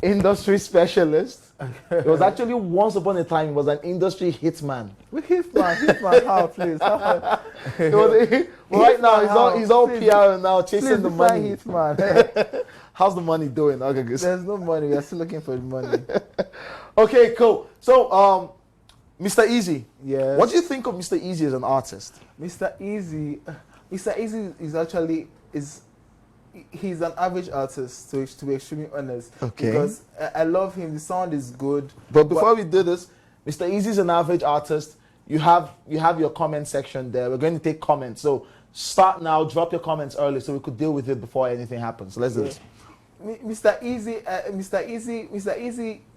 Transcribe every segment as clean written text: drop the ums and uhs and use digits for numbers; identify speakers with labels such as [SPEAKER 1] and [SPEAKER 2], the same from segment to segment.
[SPEAKER 1] industry specialist. It was actually once upon a time, he was an industry hitman.
[SPEAKER 2] Hitman, how, please?
[SPEAKER 1] Right now, he's all
[SPEAKER 2] please,
[SPEAKER 1] PR now, chasing
[SPEAKER 2] please
[SPEAKER 1] the money.
[SPEAKER 2] Hitman.
[SPEAKER 1] How's the money doing? Okay, good.
[SPEAKER 2] There's no money. We are still looking for the money.
[SPEAKER 1] Okay, cool. So, Mr. Easy.
[SPEAKER 2] Yes.
[SPEAKER 1] What do you think of Mr. Easy as an artist?
[SPEAKER 2] Mr. Easy is actually he's an average artist, to be extremely honest.
[SPEAKER 1] Okay.
[SPEAKER 2] Because I love him. The sound is good.
[SPEAKER 1] But before we do this, Mr. Easy is an average artist. You have your comment section there. We're going to take comments. So start now. Drop your comments early so we could deal with it before anything happens. So let's do this.
[SPEAKER 2] Mr. Easy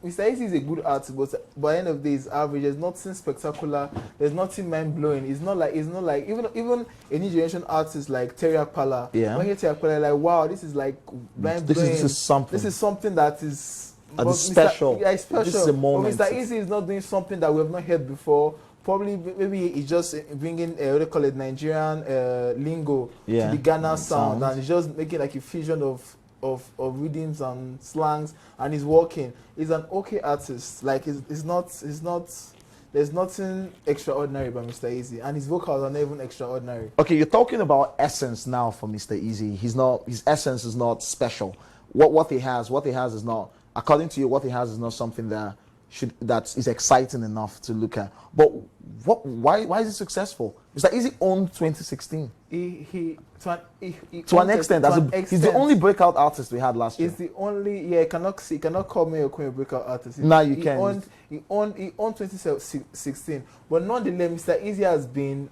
[SPEAKER 2] is a good artist, but by the end of the day, he's average. There's nothing spectacular. There's nothing mind blowing. It's not like even a new generation artist like Terry Akpala.
[SPEAKER 1] Yeah.
[SPEAKER 2] When you hear Terry Akpala, like wow, this is like mind blowing.
[SPEAKER 1] This is something.
[SPEAKER 2] This is something that is
[SPEAKER 1] special.
[SPEAKER 2] Yeah, it's special.
[SPEAKER 1] This is a moment.
[SPEAKER 2] But Mr. Easy is not doing something that we have not heard before. Probably maybe he's just bringing what they call it Nigerian lingo to the Ghana sound, and he's just making like a fusion of rhythms and slangs, and he's working. He's an okay artist. Like he's not. There's nothing extraordinary about Mr. Easy, and his vocals are not even extraordinary.
[SPEAKER 1] Okay, you're talking about essence now for Mr. Easy. His essence is not special. What he has is not, according to you, what he has is not something that is exciting enough to look at. But why is he successcul? Mr. Easy owned 2016. To an extent, he's the only breakout artist we had last year.
[SPEAKER 2] He's the only, you cannot call me a breakout artist.
[SPEAKER 1] No, you can't.
[SPEAKER 2] He owned 2016, but nonetheless, Mr. Easy has been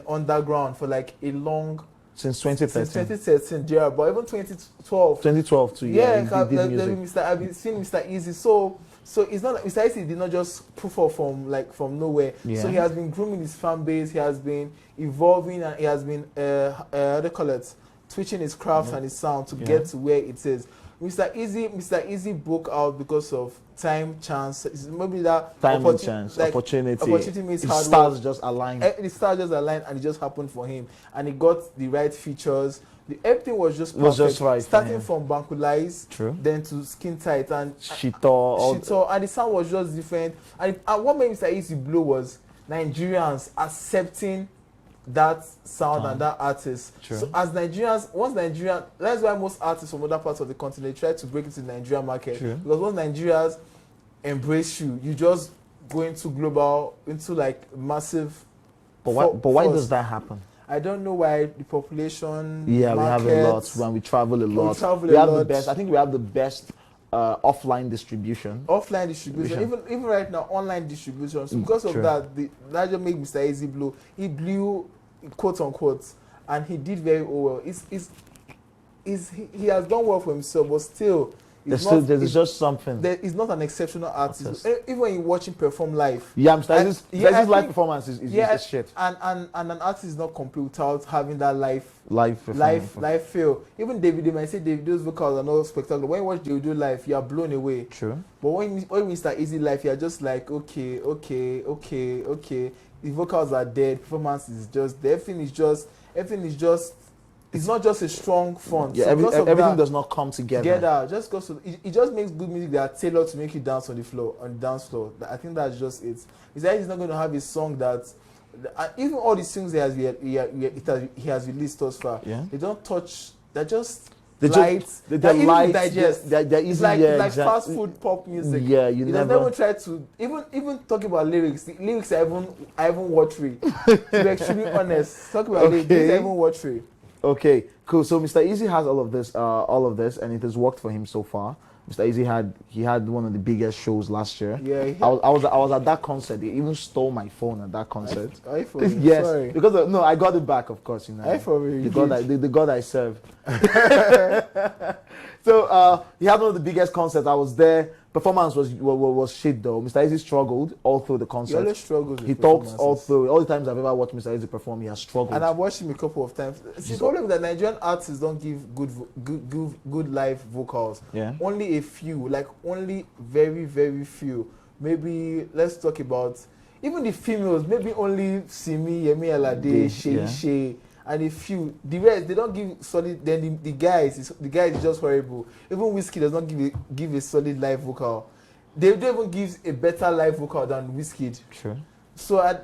[SPEAKER 2] underground for like a long.
[SPEAKER 1] Since 2013.
[SPEAKER 2] Since 2013, yeah, but even 2012.
[SPEAKER 1] 2012 too. Yeah,
[SPEAKER 2] I've been seeing Mr. Easy. So it's not like Mr. Easy did not just proof up from nowhere. Yeah. So he has been grooming his fan base. He has been evolving, and he has been how do you call it, twitching his craft and his sound to get to where it is. Mr. Easy broke out because of time, chance. Maybe that
[SPEAKER 1] time and chance, opportunity
[SPEAKER 2] means
[SPEAKER 1] hard work. Stars just aligned.
[SPEAKER 2] The stars just aligned, and it just happened for him. And he got the right features. Everything was just perfect.
[SPEAKER 1] Was just right.
[SPEAKER 2] Starting from Bankulais, then to Skin Tight and Shito, and the sound was just different. And what made Mr. Easy blow was Nigerians accepting that sound and that artist.
[SPEAKER 1] True.
[SPEAKER 2] So as Nigerians, that's why most artists from other parts of the continent try to break into the Nigerian market.
[SPEAKER 1] True.
[SPEAKER 2] Because once Nigerians embrace you just go into global, into like massive.
[SPEAKER 1] But why does that happen?
[SPEAKER 2] I don't know why the population.
[SPEAKER 1] Yeah,
[SPEAKER 2] market,
[SPEAKER 1] we have a lot when we travel a lot. We have the best. I think we have the best offline distribution.
[SPEAKER 2] Offline distribution, even right now, online distribution. So because of that just made Mr. Easy blow. He blew, quote unquote, and he did very well. He has done well for himself, but still.
[SPEAKER 1] There's just something.
[SPEAKER 2] He's not an exceptional artist. Even when you watch him perform live.
[SPEAKER 1] Yeah, Mr. Easy's live performance is shit.
[SPEAKER 2] And an artist is not complete without having that live feel. Even Davido might say Davido's vocals are not spectacular. When you watch Davido live, you are blown away.
[SPEAKER 1] True.
[SPEAKER 2] But when Mr. Easy live, you are just like, okay. The vocals are dead. Performance is just. Everything is just. It's not just a strong front.
[SPEAKER 1] Yeah,
[SPEAKER 2] so
[SPEAKER 1] everything does not come together.
[SPEAKER 2] Just goes to it just makes good music that are tailored to make you dance on the dance floor. I think that's just it. He's not going to have a song that even all the songs he has released thus far. Yeah. They don't touch. They're just light. They're light. Digest. They're easy. Like fast food pop music.
[SPEAKER 1] Yeah, you
[SPEAKER 2] never try to even talk about lyrics. The lyrics are even watery. To be extremely honest, talk about lyrics. They're even watery.
[SPEAKER 1] Okay, cool. So Mr. Easy has all of this, and it has worked for him so far. Mr. Easy had one of the biggest shows last year.
[SPEAKER 2] Yeah,
[SPEAKER 1] I was at that concert. He even stole my phone at that concert.
[SPEAKER 2] Yes,
[SPEAKER 1] sorry. Because I got it back, of course. The God I serve. So he had one of the biggest concerts. I was there. Performance was shit though. Mr. Easy struggled all through the concert.
[SPEAKER 2] He always struggles.
[SPEAKER 1] He talks all through. All the times I've ever watched Mr. Easy perform, he has struggled.
[SPEAKER 2] And I've watched him a couple of times. The problem that Nigerian artists don't give good live vocals.
[SPEAKER 1] Yeah.
[SPEAKER 2] Only a few, like only very, very few. Maybe let's talk about even the females. Maybe only Simi, Yemi Alade, Shay, and a few. The rest they don't give solid. Then the guys is just horrible. Even Wizkid does not give a solid live vocal. They don't even give a better live vocal than Wizkid.
[SPEAKER 1] Sure.
[SPEAKER 2] So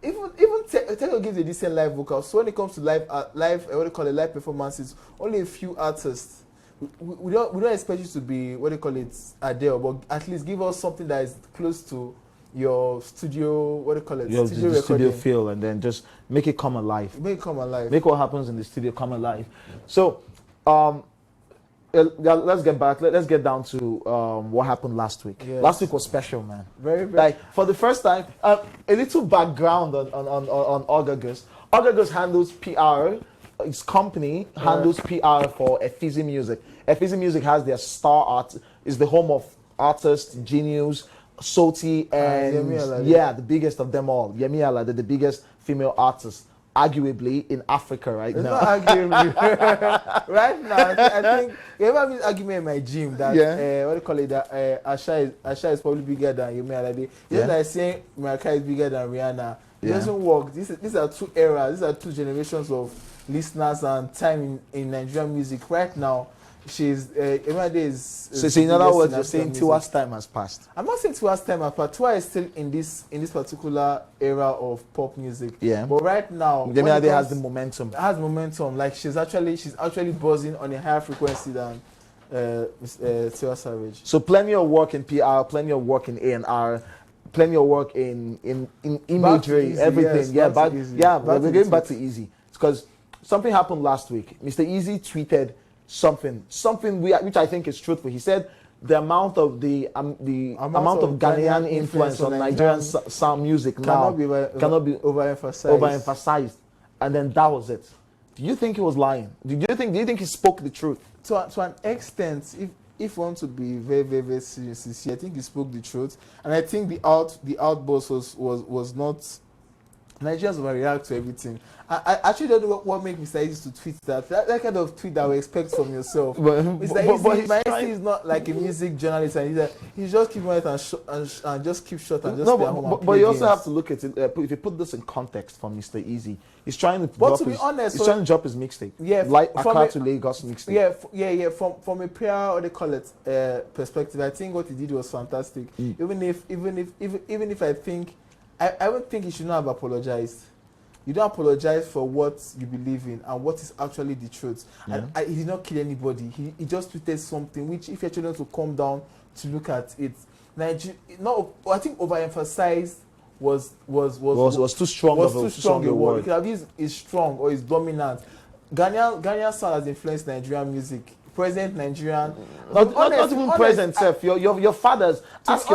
[SPEAKER 2] even Tego gives a decent live vocal. So when it comes to live what they call it, live performances, only a few artists. We don't expect you to be what they call it Adele, but at least give us something that is close to your studio, what do you call it?
[SPEAKER 1] Your
[SPEAKER 2] studio
[SPEAKER 1] the studio feel, and then just make it come alive.
[SPEAKER 2] Make it come alive.
[SPEAKER 1] Make what happens in the studio come alive. So, let's get back. Let's get down to what happened last week.
[SPEAKER 2] Yes.
[SPEAKER 1] Last week was special, man.
[SPEAKER 2] Very, very.
[SPEAKER 1] Like for the first time, a little background on August. August handles PR. His company handles PR for Effizi Music. Effizi Music has their star art. Is the home of artists, genius, Soti, and the biggest of them all. Yemi Alade, the biggest female artist, arguably in Africa right
[SPEAKER 2] it's
[SPEAKER 1] now.
[SPEAKER 2] Not arguably. Right now, I think you ever been arguing in my gym that what do you call it? That Asha is probably bigger than Yemi Alade. Just like saying Mariah is bigger than Rihanna. It doesn't work. These are two eras. These are two generations of listeners and time in Nigerian music. Right now, she's Yemi Alade is.
[SPEAKER 1] So in other words, you're saying Tiwa's time has passed. I'm
[SPEAKER 2] not saying Tiwa's time has passed. Tiwa is still in this particular era of pop music.
[SPEAKER 1] Yeah.
[SPEAKER 2] But right now,
[SPEAKER 1] Yemi Alade has the momentum.
[SPEAKER 2] Has momentum. Like she's actually buzzing on a higher frequency than Tiwa Savage.
[SPEAKER 1] So plenty of work in PR, plenty of work in A&R, plenty of work in imagery,
[SPEAKER 2] easy,
[SPEAKER 1] everything.
[SPEAKER 2] Yes,
[SPEAKER 1] we're going back to Easy. It's because something happened last week. Mr. Easy tweeted something which I think is truthful. He said the amount of Ghanaian influence on Nigerian sound music cannot be overemphasized. And then that was it. Do you think he was lying? Do you think he spoke the truth?
[SPEAKER 2] To an extent, if we want to be very, very, very serious, I think he spoke the truth, and I think the outburst was not. Nigerians overreact to everything. I actually don't know what makes Mr. Easy to tweet that. That kind of tweet that we expect from yourself. Mr. Easy is not like a music journalist, and he's just keep quiet and just keep short and just stay at home.
[SPEAKER 1] But you also have to look at it. If you put this in context for Mr. Easy, he's trying to drop his mixtape. Yeah, like Accra to Lagos mixtape.
[SPEAKER 2] Yeah. From a PR, what they call it, perspective, I think what he did was fantastic. Even if I think. I would think he should not have apologized. You don't apologize for what you believe in and what is actually the truth. Yeah. And he did not kill anybody. He just tweeted something which, if you're trying to calm down to look at it, I think overemphasized was
[SPEAKER 1] too strong.
[SPEAKER 2] Was too strong a word. You could have used is strong or is dominant. Ghanaian sound has influenced Nigerian music. Present Nigerian,
[SPEAKER 1] not even present self. Your fathers. Ask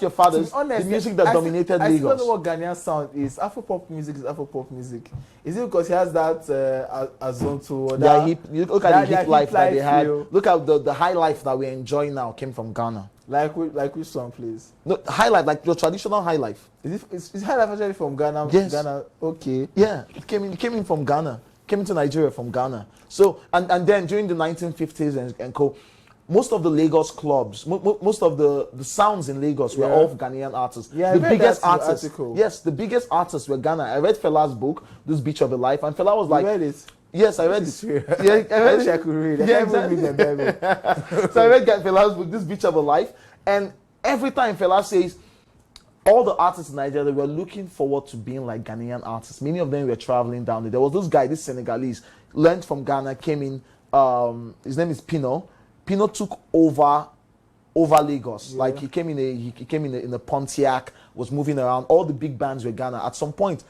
[SPEAKER 1] your fathers the music that dominated Lagos. I
[SPEAKER 2] don't know what Ghanaian sound is. Afropop music is Afropop music. Is it because he has that Azonto or that?
[SPEAKER 1] Look at the hip life that they had. Look at the high life that we enjoy now came from Ghana.
[SPEAKER 2] Like which song, please?
[SPEAKER 1] No, high life, like your traditional high life.
[SPEAKER 2] Is high life actually from Ghana?
[SPEAKER 1] Yes.
[SPEAKER 2] Ghana. Okay.
[SPEAKER 1] Yeah, it came in from Ghana. Came into Nigeria from Ghana. So and then during the 1950s and co, most of the Lagos clubs, most of the sounds in Lagos were all Ghanaian artists.
[SPEAKER 2] Yeah,
[SPEAKER 1] the biggest artists. Yes, the biggest artists were Ghana. I read Fela's book, This Beach of a Life, and Fela was like,
[SPEAKER 2] you read it?
[SPEAKER 1] Yes, I read it. Yeah,
[SPEAKER 2] I wish I could read it.
[SPEAKER 1] Yeah, exactly.
[SPEAKER 2] Read the Bible.
[SPEAKER 1] So I read Fela's book, This Beach of a Life, and every time Fela says, all the artists in Nigeria were looking forward to being like Ghanaian artists. Many of them were traveling down there. There was this guy, this Senegalese, learned from Ghana, came in. His name is Pino. Pino took over Lagos. Yeah. Like he came in a Pontiac, was moving around. All the big bands were Ghana. At some point,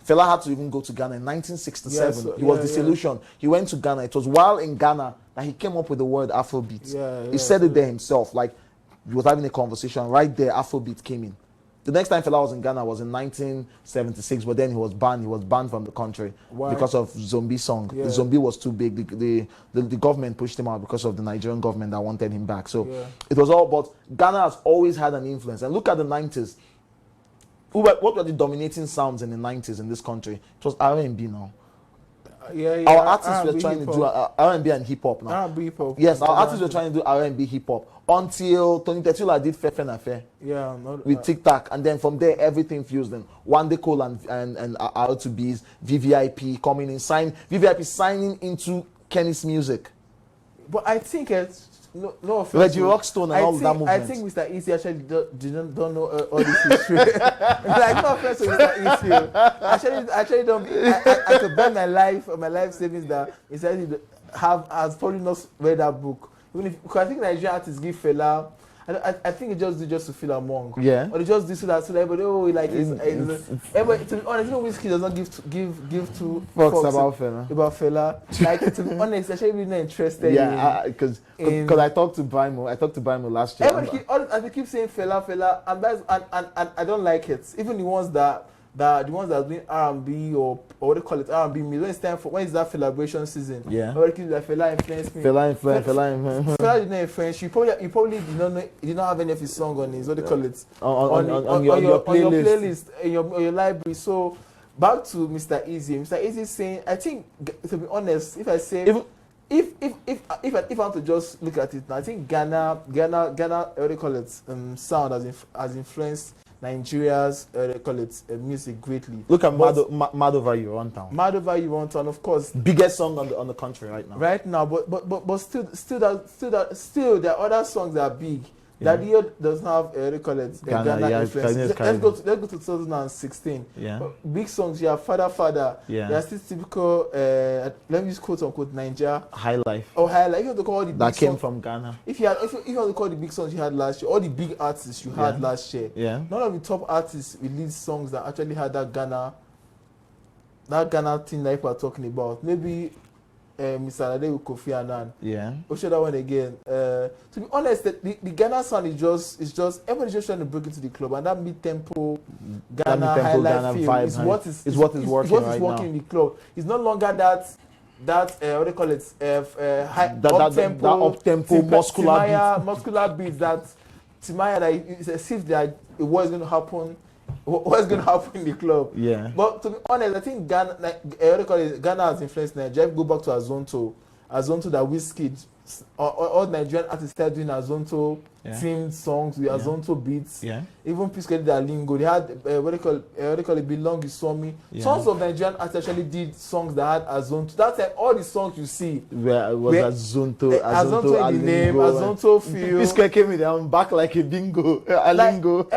[SPEAKER 1] Fela had to even go to Ghana in 1967. He was disillusioned. He went to Ghana. It was while in Ghana that he came up with the word Afrobeat. He said it there himself. Like he was having a conversation right there. Afrobeat came in. The next time Fela was in Ghana was in 1976, but then he was banned. He was banned from the country because of Zombie song. Yeah. The Zombie was too big. The government pushed him out because of the Nigerian government that wanted him back. So it was all. But Ghana has always had an influence. And look at the 90s. What were the dominating sounds in the 90s in this country? It was R&B now.
[SPEAKER 2] Yeah.
[SPEAKER 1] Our artists were
[SPEAKER 2] R&B,
[SPEAKER 1] trying to
[SPEAKER 2] hip-hop.
[SPEAKER 1] do R&B and hip hop now.
[SPEAKER 2] R&B, hip-hop.
[SPEAKER 1] Yes, our artists were trying to do R&B hip hop until Tony Tetula did Fefe na Fe
[SPEAKER 2] Yeah, not,
[SPEAKER 1] with Tic Tac, and then from there everything fused in. Wande Cole and R2B's VVIP coming in, VVIP signing into Kenny's music.
[SPEAKER 2] But I think it's no offense.
[SPEAKER 1] Reggie Rockstone and all that movement.
[SPEAKER 2] I think Mr. Easy actually don't know all this history. Like, no offense to Mr. Easy. Actually don't. I could bet my life savings that Mr. Easy has probably not read that book. Even if, because I think Nigerian artists give Fela. I think it just to feel among.
[SPEAKER 1] Yeah.
[SPEAKER 2] Or they just do so that everybody like everybody, to be honest, Whiskey does not give two
[SPEAKER 1] fucks about Fela.
[SPEAKER 2] About Fela. Like, to be honest, actually really not interested.
[SPEAKER 1] Yeah, because I talked to Baimo last year.
[SPEAKER 2] Everybody keep saying Fela, and I don't like it. Even the ones that are doing R&B or what they call it, R&B music. When it's time for, when is that celebration season?
[SPEAKER 1] Yeah.
[SPEAKER 2] Everybody keeps like Fela influenced me. Fela didn't influence you. You probably did not have any of his song on his, what they call it,
[SPEAKER 1] on your playlist,
[SPEAKER 2] in your library. So back to Mr. Easy. Mr. Easy is saying, I think, to be honest, if I say if I want to just look at it now, I think Ghana, what they call it, sound has influenced Nigeria's music greatly.
[SPEAKER 1] Look at Mad Over You One Town.
[SPEAKER 2] Mad Over You One Town, of course,
[SPEAKER 1] biggest song on the country right now.
[SPEAKER 2] Right now, but still there are other songs that are big. Yeah. That year does not have Ghana influence. Let's go to 2016.
[SPEAKER 1] Yeah.
[SPEAKER 2] Big songs. You have Father.
[SPEAKER 1] Yeah.
[SPEAKER 2] They are still typical. Let me use quote unquote Nigeria.
[SPEAKER 1] High Life.
[SPEAKER 2] Oh, High Life. You have to call all the big
[SPEAKER 1] that came
[SPEAKER 2] songs
[SPEAKER 1] from Ghana.
[SPEAKER 2] If you have to call the big songs you had last year, all the big artists you had last year.
[SPEAKER 1] Yeah.
[SPEAKER 2] None of the top artists released songs that actually had that Ghana thing that people are talking about. Maybe Mr. Alade with Kofi Annan.
[SPEAKER 1] Yeah.
[SPEAKER 2] We'll show that one again. To be honest, the Ghana sound is just everybody's just trying to break into the club, and that mid-tempo Ghana high life feel is what is working in the club. It's no longer that what they call it
[SPEAKER 1] up-tempo
[SPEAKER 2] muscular beat that Timaya that it's as if that what's going to happen. What's going to happen in the club?
[SPEAKER 1] Yeah.
[SPEAKER 2] But to be honest, I think Ghana has influenced Nigeria. Go back to Azonto that Wizkid, all Nigerian artists started doing Azonto themed songs with Azonto beats.
[SPEAKER 1] Yeah.
[SPEAKER 2] Even Piscali that lingo. They had what they call it, Belong You Saw Me.
[SPEAKER 1] Yeah.
[SPEAKER 2] Tons of Nigerian artists actually did songs that had Azonto. That's like all the songs you see.
[SPEAKER 1] Azonto
[SPEAKER 2] in the name, Azonto feel.
[SPEAKER 1] Piscali came in there back like a bingo, lingo.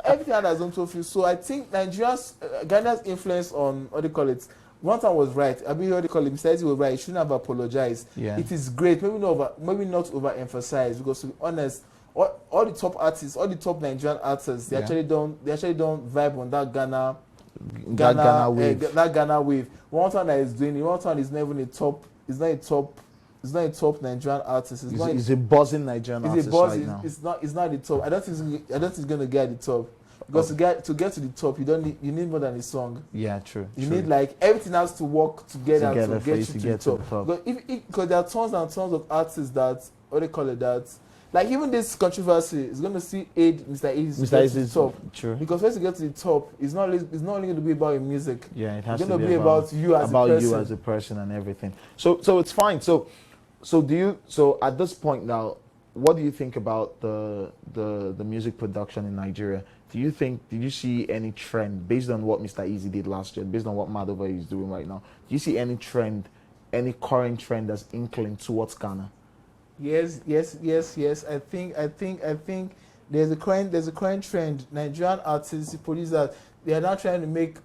[SPEAKER 2] Everything had Azonto feel. So I think Ghana's influence on what they call it. One time was right. I mean, what they call it, Mr. Easy was right. He shouldn't have apologized.
[SPEAKER 1] Yeah.
[SPEAKER 2] It is great. Maybe not overemphasized, because to be honest, all the top artists, all the top Nigerian artists, they actually don't vibe on that Ghana wave. That Ghana wave. One time that is doing it. One time is not even a top. It's not a top Nigerian artist.
[SPEAKER 1] It's a buzzing Nigerian artist right now. It's
[SPEAKER 2] not the top. I don't think it's going to get at the top. Because to get to the top, you need more than a song.
[SPEAKER 1] Yeah, true.
[SPEAKER 2] You need like everything has to work together to get you to the top. Because there are tons and tons of artists that what they call it that. Like even this controversy is going to see aid Mr. Easy to the top.
[SPEAKER 1] True.
[SPEAKER 2] Because once you get to the top, it's not only going to be about your music.
[SPEAKER 1] Yeah, it has
[SPEAKER 2] to
[SPEAKER 1] be
[SPEAKER 2] about you as a person
[SPEAKER 1] and everything. So it's fine. So at this point now, what do you think about the music production in Nigeria? Did you see any trend based on what Mr. Easy did last year, based on what Mad Over You is doing right now? Do you see any trend, any current trend that's inkling towards Ghana?
[SPEAKER 2] Yes. I think there's a current trend. Nigerian artists, producers, they are now trying to make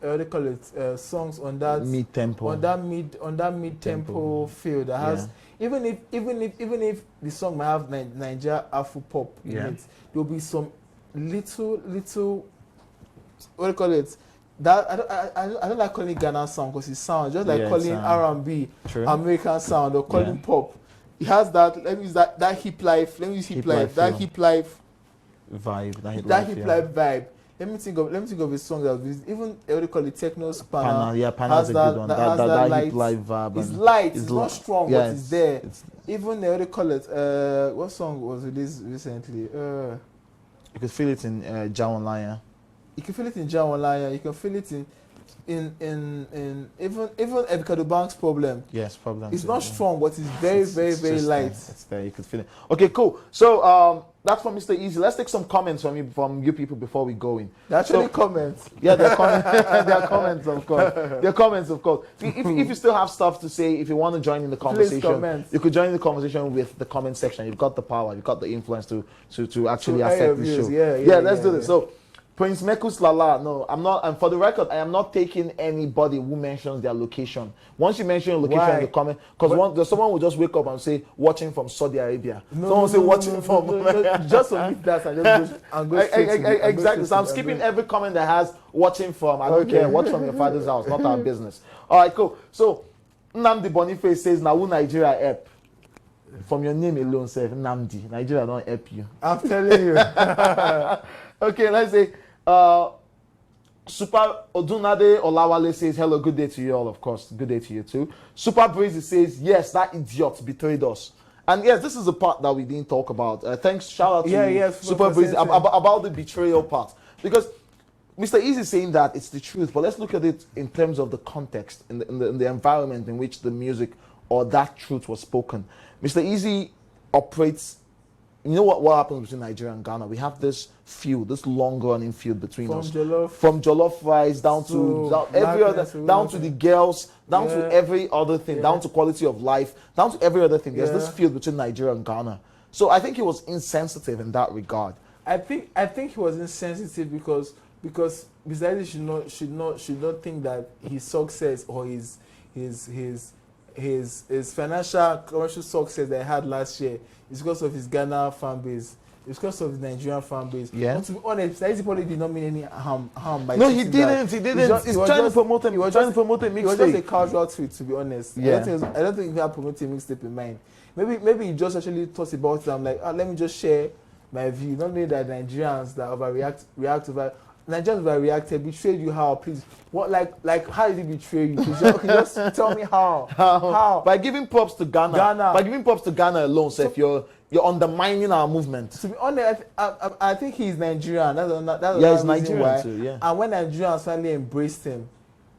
[SPEAKER 2] songs on that
[SPEAKER 1] mid-tempo,
[SPEAKER 2] on that mid-tempo field that has even if the song might have Nigeria Afro pop in it, there will be some little what do you call it? That I don't like calling Ghana sound because it sounds just like calling R&B American sound or calling pop. It has that. Let me use that hip life. Let me use hip life. That hip life
[SPEAKER 1] vibe.
[SPEAKER 2] That hip life vibe. Let me think of a song that was even what do you call it? Techno's Pana.
[SPEAKER 1] Pana's a good one. That hip life vibe.
[SPEAKER 2] It's light. It's not strong, but it's there. Even what do you call it? What song was released recently? You
[SPEAKER 1] can feel it in Jawon Laya.
[SPEAKER 2] You can feel it in Jawon Laya. You can feel it in even Ebikado Bank's problem.
[SPEAKER 1] Yes, problem.
[SPEAKER 2] It's not strong, but it's very very light.
[SPEAKER 1] It's there. You could feel it. Okay, cool. So that's from Mr. Easy. Let's take some comments from you people before we go in.
[SPEAKER 2] They're actually comments.
[SPEAKER 1] Yeah, they're comments. They're comments, of course. They're comments, of course. If you still have stuff to say, if you want to join in the conversation, you could join in the conversation with the comment section. You've got the power, you've got the influence to actually affect the show. Yeah, let's do this. So, Prince Mekus Lala, no, I'm not, and for the record, I am not taking anybody who mentions their location. Once you mention your location in the comment, because someone will just wake up and say, watching from Saudi Arabia. Someone will say, watching from...
[SPEAKER 2] just omit that and go straight
[SPEAKER 1] exactly. So I'm skipping every comment that has watching from. I don't care. Watch from your father's house, not our business. All right, cool. So, Nnamdi Boniface says, now who Nigeria help? From your name alone, say, Nnamdi, Nigeria don't help you.
[SPEAKER 2] I'm telling you.
[SPEAKER 1] Okay, let's say, Super Odunade Olawale says, hello, good day to you all, of course. Good day to you too. Super Breezy says, yes, that idiot betrayed us. And yes, this is the part that we didn't talk about. Thanks, shout out to Super Breezy about the betrayal part. Because Mr. Easy is saying that it's the truth, but let's look at it in terms of the context, in the environment in which the music or that truth was spoken. Mr. Easy operates... You know what happens between Nigeria and Ghana? We have this feud, this long-running feud between us. From jollof rice down to every other, down to the girls, down to every other thing, down to quality of life, down to every other thing. There's this feud between Nigeria and Ghana. So I think he was insensitive in that regard.
[SPEAKER 2] I think he was insensitive because besides should not think that his success or his financial commercial success that he had last year is because of his Ghana fan base. It's because of the Nigerian fan base. Yeah. And to be honest, Saidi probably did not mean any harm by
[SPEAKER 1] no, he didn't. He didn't. He's trying to promote him. He was trying to promote a mixtape. It was just
[SPEAKER 2] a casual tweet, to be honest. Yeah. I don't think he had promoted a mixtape in mind. Maybe he just actually thought about it. I'm like, let me just share my view. Not only that Nigerians that react over. Nigerians overreacted, betrayed you how? Please, what like how did he betray you? Please, just tell me how. How?
[SPEAKER 1] By giving props to Ghana. By giving props to Ghana alone, so if you're undermining our movement.
[SPEAKER 2] To be honest, I think he's Nigerian. That's
[SPEAKER 1] he's Nigerian too. Yeah.
[SPEAKER 2] And when Nigerians finally embraced him,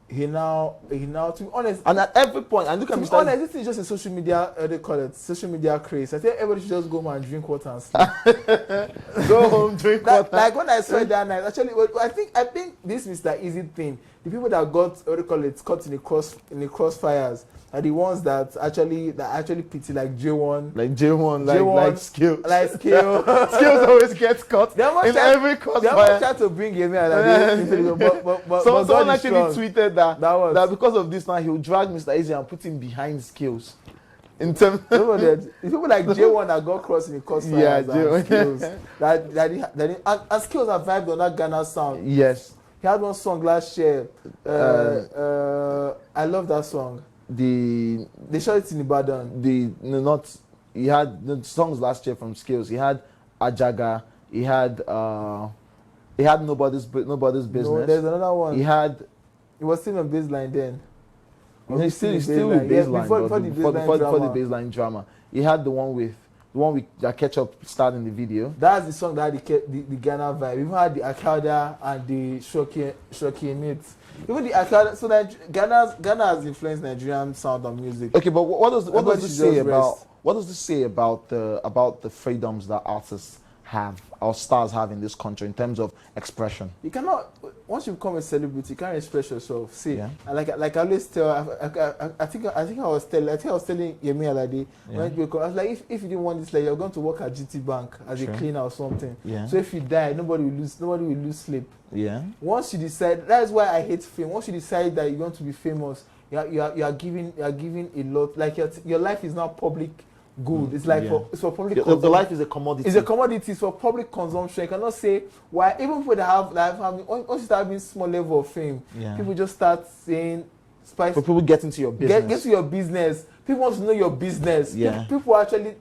[SPEAKER 2] he now to be honest.
[SPEAKER 1] And at every point, and look at
[SPEAKER 2] Mr. To be honest, this is just a social media. They call it social media craze. I think everybody should just go home and drink water and sleep.
[SPEAKER 1] Go home, drink water.
[SPEAKER 2] Like when I saw it that night, actually, I think this Mr. Easy thing. The people that got caught in the crossfires are the ones that actually pity like J1.
[SPEAKER 1] Like Skills.
[SPEAKER 2] Like Skills.
[SPEAKER 1] Skills always gets caught in every crossfire.
[SPEAKER 2] They always try to bring him in. But
[SPEAKER 1] someone actually tweeted that because of this now he'll drag Mr. Easy and put him behind Skills. In terms
[SPEAKER 2] people like J1 that got crossed in the crossfire and Skills. And Skills have vibed on that Ghana sound.
[SPEAKER 1] Yes.
[SPEAKER 2] He had one song last year. I love that song.
[SPEAKER 1] They
[SPEAKER 2] shot it in Ibadan.
[SPEAKER 1] He had the songs last year from Skills. He had Ajaga. He had Nobody's Business.
[SPEAKER 2] No, there's another one. He was still on Baseline then.
[SPEAKER 1] He's still with Baseline. Yes, before the Baseline drama. He had the one with that Ketchup starred in the video.
[SPEAKER 2] That's the song that had the Ghana vibe. We've had the Akada and the Shoki in it. Even the Akada, so that Ghana has influenced Nigerian sound and music.
[SPEAKER 1] Okay, but what does this say about the freedoms that artists have or stars have in this country in terms of expression?
[SPEAKER 2] You cannot, once you become a celebrity, you can't express yourself. See, like I always tell, I think I was telling Yemi Alade when I was like, if you didn't want this, like you're going to work at GT Bank as a cleaner or something. Yeah. So if you die, nobody will lose sleep. Yeah. Once you decide, that's why I hate fame. Once you decide that you want to be famous, you are giving a lot. Like your life is now public good. It's like it's for public consumption.
[SPEAKER 1] The life is a commodity.
[SPEAKER 2] It's a commodity. It's for public consumption. You cannot say why. Even people that have once you start having small level of fame, people just start saying spice.
[SPEAKER 1] For people get into your business.
[SPEAKER 2] Get to your business. People want to know your business. Yeah. People actually.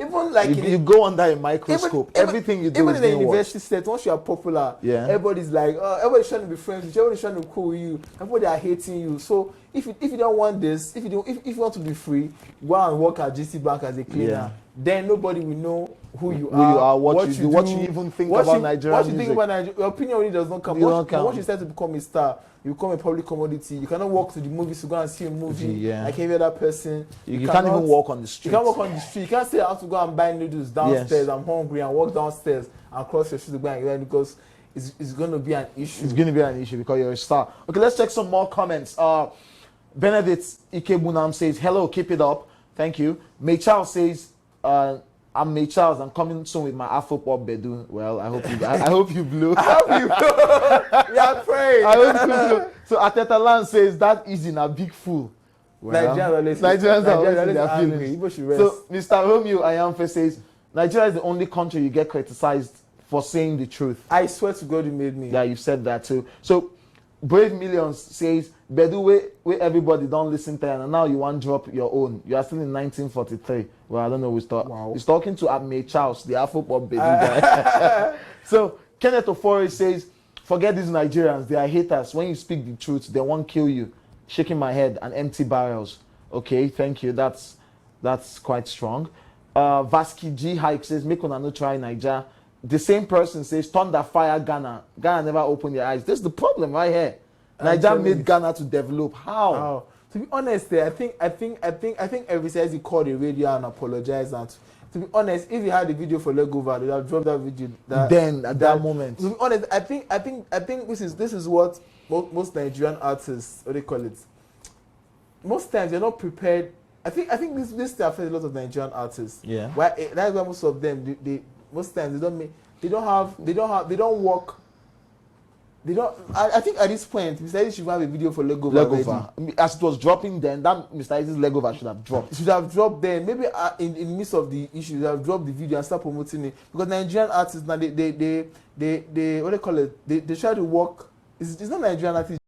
[SPEAKER 2] Even like
[SPEAKER 1] you go under a microscope. Everything you do
[SPEAKER 2] even in the university set, once you are popular, everybody's like, everybody's trying to be friends with you, everybody's trying to be cool with you, everybody are hating you. So if you don't want this, if you want to be free, go and work at GC Bank as a cleaner.
[SPEAKER 1] Yeah.
[SPEAKER 2] Then nobody will know who you are,
[SPEAKER 1] what you do, what you even think about Nigerian
[SPEAKER 2] What you
[SPEAKER 1] music.
[SPEAKER 2] think about Nigeria, your opinion really does not count. Once you start to become a star, you become a public commodity. You cannot walk to the movies to go and see a movie like every other person.
[SPEAKER 1] You can't even walk on the street.
[SPEAKER 2] You can't walk on the street. You can't say I have to go and buy noodles downstairs. I'm hungry and walk downstairs and cross your street to go and get because it's going to be an issue. It's
[SPEAKER 1] going to be an issue because you're a star. Okay, let's check some more comments. Benedict Ikebunam says, hello, keep it up. Thank you. May Charles says, I'm May Charles. I'm coming soon with my Afro pop bedu. Well, I hope you. I hope you blew.
[SPEAKER 2] I hope you blew. Yeah, pray.
[SPEAKER 1] I hope you blew. So Ateta Land says that is in a big fool.
[SPEAKER 2] Well,
[SPEAKER 1] Nigerians are always in their feelings. So Mr. Romeo Ayamfe says Nigeria is the only country you get criticized for saying the truth.
[SPEAKER 2] I swear to God, you made me.
[SPEAKER 1] Yeah, you've said that too. So Brave Millions says bedu where everybody don't listen to and now you want to drop your own. You are still in 1943. Well, I don't know who's talking. Wow. He's talking to May Charles, the Afro pop baby guy. So Kenneth Ofori says, forget these Nigerians, they are haters. When you speak the truth, they won't kill you. Shaking my head and empty barrels. Okay, thank you. That's quite strong. Vasky G Hike says, make una no try Niger. The same person says, thunder fire Ghana. Ghana never opened their eyes. This is the problem right here. Niger made Ghana to develop. How?
[SPEAKER 2] To be honest, I think every says he called the radio and apologized. And to be honest, if he had the video for Legover, they would have dropped that video.
[SPEAKER 1] At that moment.
[SPEAKER 2] To be honest, I think this is what most Nigerian artists, what they call it. Most times they're not prepared. I think this affects a lot of Nigerian artists.
[SPEAKER 1] Yeah.
[SPEAKER 2] That's why most of them most times they don't work. They don't. I think at this point, Mr. Eddie should have a video for Legover.
[SPEAKER 1] As it was dropping then, that Mr. Eddie's Legover should have dropped.
[SPEAKER 2] It should have dropped then. Maybe in the midst of the issue, they have dropped the video and start promoting it. Because Nigerian artists now they what they call it? They try to work. It's not Nigerian artists.